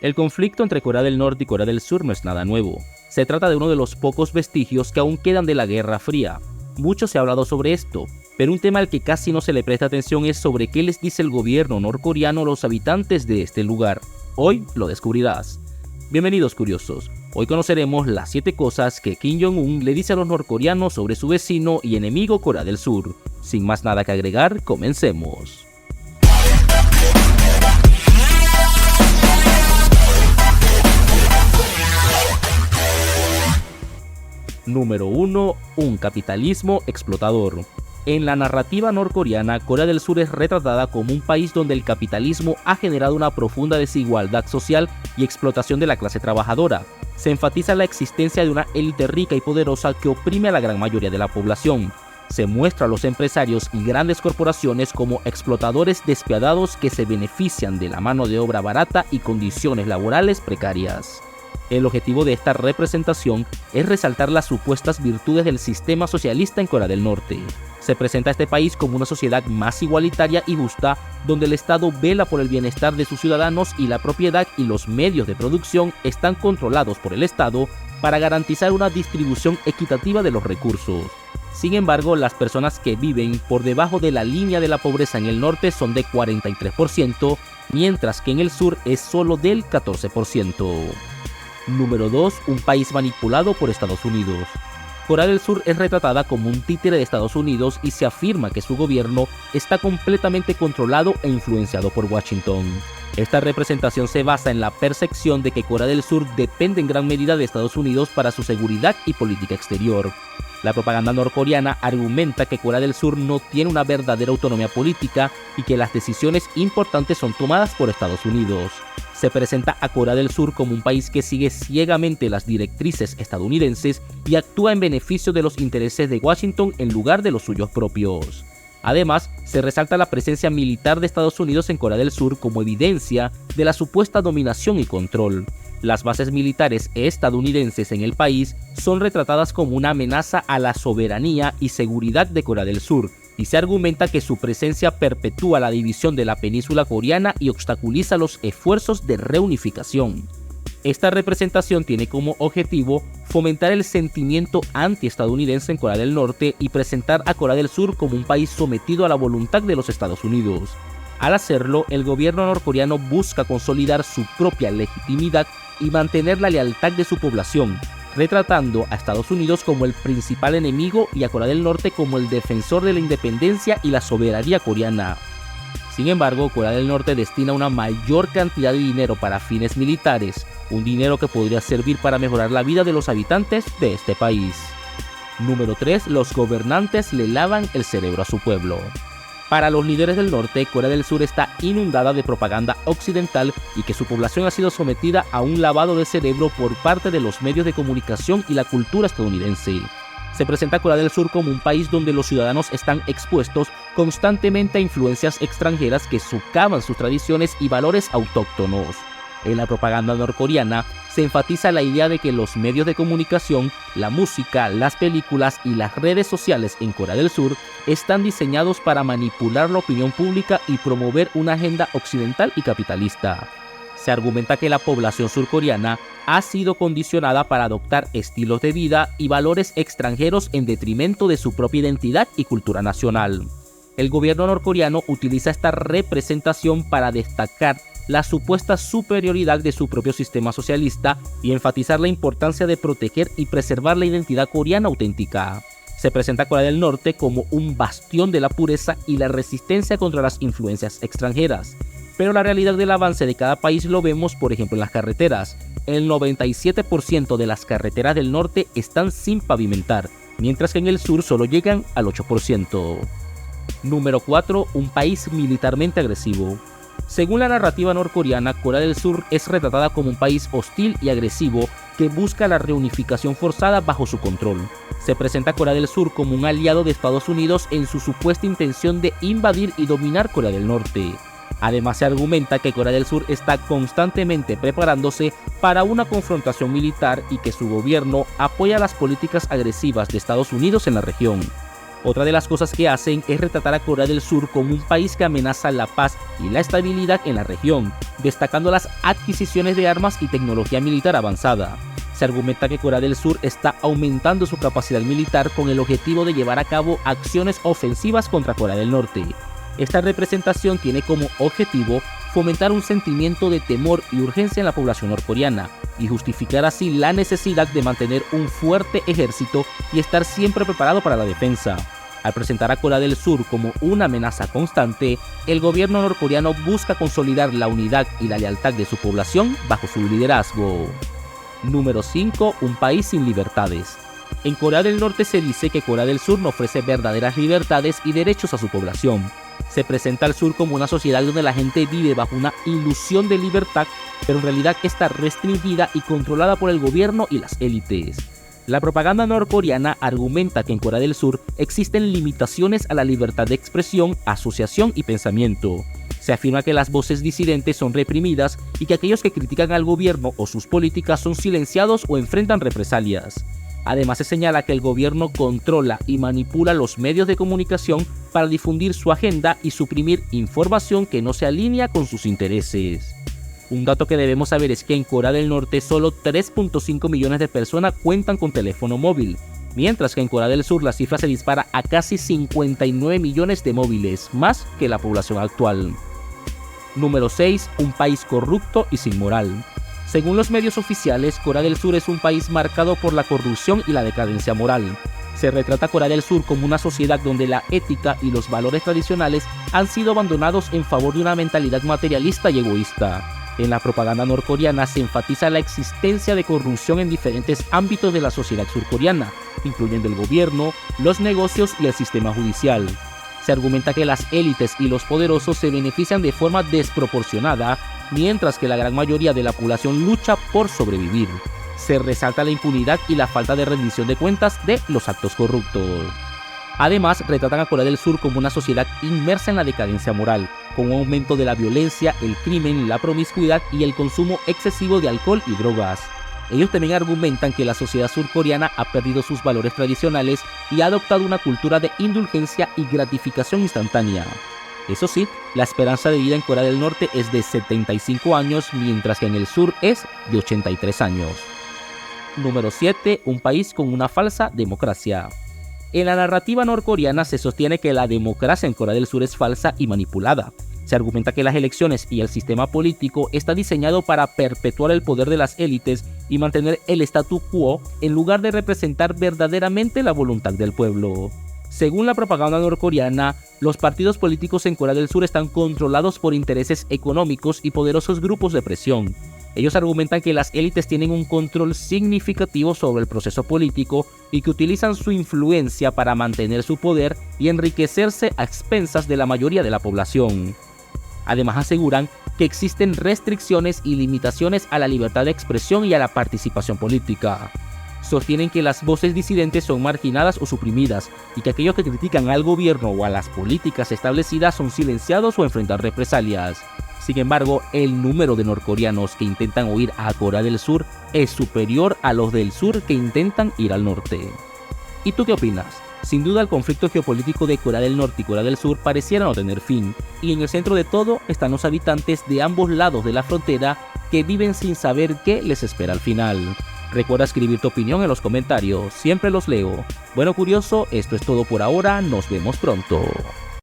El conflicto entre Corea del Norte y Corea del Sur no es nada nuevo. Se trata de uno de los pocos vestigios que aún quedan de la Guerra Fría. Mucho se ha hablado sobre esto, pero un tema al que casi no se le presta atención es sobre qué les dice el gobierno norcoreano a los habitantes de este lugar. Hoy lo descubrirás. Bienvenidos curiosos. Hoy conoceremos las 7 cosas que Kim Jong-un le dice a los norcoreanos sobre su vecino y enemigo Corea del Sur. Sin más nada que agregar, comencemos. Número 1. Un capitalismo explotador. En la narrativa norcoreana, Corea del Sur es retratada como un país donde el capitalismo ha generado una profunda desigualdad social y explotación de la clase trabajadora. Se enfatiza la existencia de una élite rica y poderosa que oprime a la gran mayoría de la población. Se muestra a los empresarios y grandes corporaciones como explotadores despiadados que se benefician de la mano de obra barata y condiciones laborales precarias. El objetivo de esta representación es resaltar las supuestas virtudes del sistema socialista en Corea del Norte. Se presenta a este país como una sociedad más igualitaria y justa, donde el Estado vela por el bienestar de sus ciudadanos y la propiedad y los medios de producción están controlados por el Estado para garantizar una distribución equitativa de los recursos. Sin embargo, las personas que viven por debajo de la línea de la pobreza en el norte son de 43%, mientras que en el sur es solo del 14%. Número 2. Un país manipulado por Estados Unidos. Corea del Sur es retratada como un títere de Estados Unidos y se afirma que su gobierno está completamente controlado e influenciado por Washington. Esta representación se basa en la percepción de que Corea del Sur depende en gran medida de Estados Unidos para su seguridad y política exterior. La propaganda norcoreana argumenta que Corea del Sur no tiene una verdadera autonomía política y que las decisiones importantes son tomadas por Estados Unidos. Se presenta a Corea del Sur como un país que sigue ciegamente las directrices estadounidenses y actúa en beneficio de los intereses de Washington en lugar de los suyos propios. Además, se resalta la presencia militar de Estados Unidos en Corea del Sur como evidencia de la supuesta dominación y control. Las bases militares estadounidenses en el país son retratadas como una amenaza a la soberanía y seguridad de Corea del Sur, y se argumenta que su presencia perpetúa la división de la península coreana y obstaculiza los esfuerzos de reunificación. Esta representación tiene como objetivo fomentar el sentimiento anti-estadounidense en Corea del Norte y presentar a Corea del Sur como un país sometido a la voluntad de los Estados Unidos. Al hacerlo, el gobierno norcoreano busca consolidar su propia legitimidad y mantener la lealtad de su población, retratando a Estados Unidos como el principal enemigo y a Corea del Norte como el defensor de la independencia y la soberanía coreana. Sin embargo, Corea del Norte destina una mayor cantidad de dinero para fines militares, un dinero que podría servir para mejorar la vida de los habitantes de este país. Número 3. Los gobernantes le lavan el cerebro a su pueblo. Para los líderes del norte, Corea del Sur está inundada de propaganda occidental y que su población ha sido sometida a un lavado de cerebro por parte de los medios de comunicación y la cultura estadounidense. Se presenta a Corea del Sur como un país donde los ciudadanos están expuestos constantemente a influencias extranjeras que socavan sus tradiciones y valores autóctonos. En la propaganda norcoreana se enfatiza la idea de que los medios de comunicación, la música, las películas y las redes sociales en Corea del Sur están diseñados para manipular la opinión pública y promover una agenda occidental y capitalista. Se argumenta que la población surcoreana ha sido condicionada para adoptar estilos de vida y valores extranjeros en detrimento de su propia identidad y cultura nacional. El gobierno norcoreano utiliza esta representación para destacar la supuesta superioridad de su propio sistema socialista y enfatizar la importancia de proteger y preservar la identidad coreana auténtica. Se presenta a Corea del Norte como un bastión de la pureza y la resistencia contra las influencias extranjeras. Pero la realidad del avance de cada país lo vemos, por ejemplo, en las carreteras. El 97% de las carreteras del norte están sin pavimentar, mientras que en el sur solo llegan al 8%. Número 4. Un país militarmente agresivo. Según la narrativa norcoreana, Corea del Sur es retratada como un país hostil y agresivo que busca la reunificación forzada bajo su control. Se presenta a Corea del Sur como un aliado de Estados Unidos en su supuesta intención de invadir y dominar Corea del Norte. Además, se argumenta que Corea del Sur está constantemente preparándose para una confrontación militar y que su gobierno apoya las políticas agresivas de Estados Unidos en la región. Otra de las cosas que hacen es retratar a Corea del Sur como un país que amenaza la paz y la estabilidad en la región, destacando las adquisiciones de armas y tecnología militar avanzada. Se argumenta que Corea del Sur está aumentando su capacidad militar con el objetivo de llevar a cabo acciones ofensivas contra Corea del Norte. Esta representación tiene como objetivo fomentar un sentimiento de temor y urgencia en la población norcoreana y justificar así la necesidad de mantener un fuerte ejército y estar siempre preparado para la defensa. Al presentar a Corea del Sur como una amenaza constante, el gobierno norcoreano busca consolidar la unidad y la lealtad de su población bajo su liderazgo. Número 5. Un país sin libertades. En Corea del Norte se dice que Corea del Sur no ofrece verdaderas libertades y derechos a su población. Se presenta al sur como una sociedad donde la gente vive bajo una ilusión de libertad, pero en realidad está restringida y controlada por el gobierno y las élites. La propaganda norcoreana argumenta que en Corea del Sur existen limitaciones a la libertad de expresión, asociación y pensamiento. Se afirma que las voces disidentes son reprimidas y que aquellos que critican al gobierno o sus políticas son silenciados o enfrentan represalias. Además, se señala que el gobierno controla y manipula los medios de comunicación para difundir su agenda y suprimir información que no se alinea con sus intereses. Un dato que debemos saber es que en Corea del Norte solo 3.5 millones de personas cuentan con teléfono móvil, mientras que en Corea del Sur la cifra se dispara a casi 59 millones de móviles, más que la población actual. Número 6. Un país corrupto y sin moral. Según los medios oficiales, Corea del Sur es un país marcado por la corrupción y la decadencia moral. Se retrata a Corea del Sur como una sociedad donde la ética y los valores tradicionales han sido abandonados en favor de una mentalidad materialista y egoísta. En la propaganda norcoreana se enfatiza la existencia de corrupción en diferentes ámbitos de la sociedad surcoreana, incluyendo el gobierno, los negocios y el sistema judicial. Se argumenta que las élites y los poderosos se benefician de forma desproporcionada, mientras que la gran mayoría de la población lucha por sobrevivir. Se resalta la impunidad y la falta de rendición de cuentas de los actos corruptos. Además, retratan a Corea del Sur como una sociedad inmersa en la decadencia moral, con un aumento de la violencia, el crimen, la promiscuidad y el consumo excesivo de alcohol y drogas. Ellos también argumentan que la sociedad surcoreana ha perdido sus valores tradicionales y ha adoptado una cultura de indulgencia y gratificación instantánea. Eso sí, la esperanza de vida en Corea del Norte es de 75 años, mientras que en el sur es de 83 años. Número 7. Un país con una falsa democracia. En la narrativa norcoreana se sostiene que la democracia en Corea del Sur es falsa y manipulada. Se argumenta que las elecciones y el sistema político está diseñado para perpetuar el poder de las élites y mantener el statu quo en lugar de representar verdaderamente la voluntad del pueblo. Según la propaganda norcoreana, los partidos políticos en Corea del Sur están controlados por intereses económicos y poderosos grupos de presión. Ellos argumentan que las élites tienen un control significativo sobre el proceso político y que utilizan su influencia para mantener su poder y enriquecerse a expensas de la mayoría de la población. Además, aseguran que existen restricciones y limitaciones a la libertad de expresión y a la participación política. Sostienen que las voces disidentes son marginadas o suprimidas y que aquellos que critican al gobierno o a las políticas establecidas son silenciados o enfrentan represalias. Sin embargo, el número de norcoreanos que intentan huir a Corea del Sur es superior a los del sur que intentan ir al norte. ¿Y tú qué opinas? Sin duda, el conflicto geopolítico de Corea del Norte y Corea del Sur pareciera no tener fin, y en el centro de todo están los habitantes de ambos lados de la frontera que viven sin saber qué les espera al final. Recuerda escribir tu opinión en los comentarios, siempre los leo. Bueno, curioso, esto es todo por ahora, nos vemos pronto.